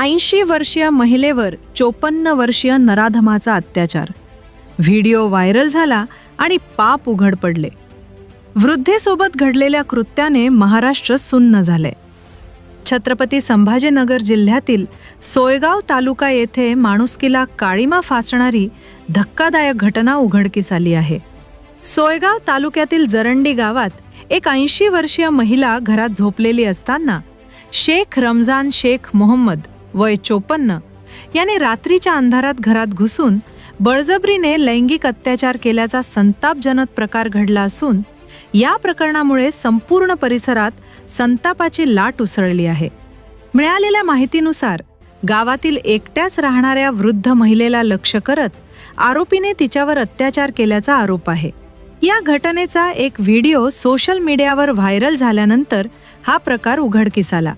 80 वर्षीय महिलेवर 54 वर्षीय नराधमाचा अत्याचार. व्हिडिओ व्हायरल झाला आणि पाप उघड पडले. वृद्धेसोबत घडलेल्या कृत्याने महाराष्ट्र सुन्न झाले. छत्रपती संभाजीनगर जिल्ह्यातील सोयगाव तालुका येथे माणुसकीला काळिमा फासणारी धक्कादायक घटना उघडकीस आली आहे. सोयगाव तालुक्यातील जरंडी गावात एक 80 वर्षीय महिला घरात झोपलेली असताना शेख रमजान शेख मोहम्मद वय 54 याने रात्रीच्या अंधारात घरात घुसून बळजबरीने लैंगिक अत्याचार केल्याचा संतापजनक प्रकार घडला असून या प्रकरणामुळे संपूर्ण परिसरात संतापाची लाट उसळली आहे. मिळालेल्या माहितीनुसार गावातील एकट्याच राहणाऱ्या वृद्ध महिलेला लक्ष्य करत आरोपीने तिच्यावर अत्याचार केल्याचा आरोप आहे. या घटनेचा एक व्हिडिओ सोशल मीडियावर व्हायरल झाल्यानंतर हा प्रकार उघडकीस आला.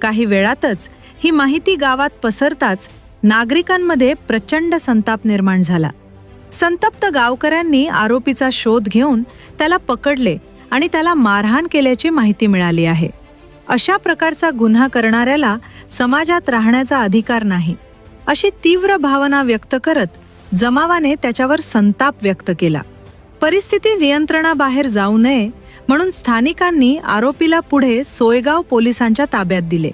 काही वेळातच ही माहिती गावात पसरताच नागरिकांमध्ये प्रचंड संताप निर्माण झाला. संतप्त गावकऱ्यांनी आरोपीचा शोध घेऊन त्याला पकडले आणि त्याला मारहाण केल्याची माहिती मिळाली आहे. अशा प्रकारचा गुन्हा करणाऱ्याला समाजात राहण्याचा अधिकार नाही, अशी तीव्र भावना व्यक्त करत जमावाने त्याच्यावर संताप व्यक्त केला. परिस्थिती नियंत्रणाबाहेर जाऊ नये म्हणून स्थानिकांनी आरोपीला पुढे सोयगाव पोलिसांच्या ताब्यात दिले.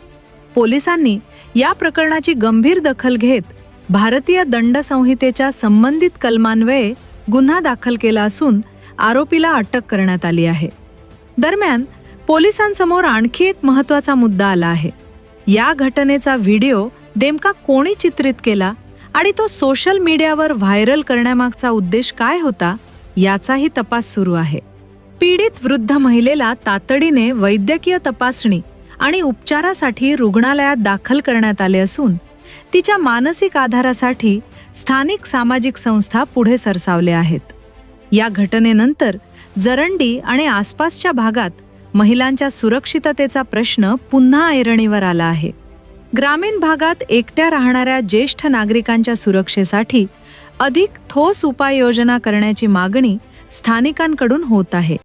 पोलिसांनी या प्रकरणाची गंभीर दखल घेत भारतीय दंड संहितेच्या संबंधित कलमान्वये गुन्हा दाखल केला असून आरोपीला अटक करण्यात आली आहे. दरम्यान पोलिसांसमोर आणखी एक महत्त्वाचा मुद्दा आला आहे. या घटनेचा व्हिडिओ नेमका कोणी चित्रित केला आणि तो सोशल मीडियावर व्हायरल करण्यामागचा उद्देश काय होता याचाही तपास सुरू आहे. पीडित वृद्ध महिलेला तातडीने वैद्यकीय तपासणी आणि उपचारासाठी रुग्णालयात दाखल करण्यात आले असून तिच्या मानसिक आधारासाठी स्थानिक सामाजिक संस्था पुढे सरसावल्या आहेत. या घटनेनंतर जरंडी आणि आसपासच्या भागात महिलांच्या सुरक्षिततेचा प्रश्न पुन्हा ऐरणीवर आला आहे. ग्रामीण भागात एकट्या राहणाऱ्या ज्येष्ठ नागरिकांच्या सुरक्षेसाठी अधिक ठोस उपाययोजना करण्याची मागणी स्थानिकांकडून होत आहे.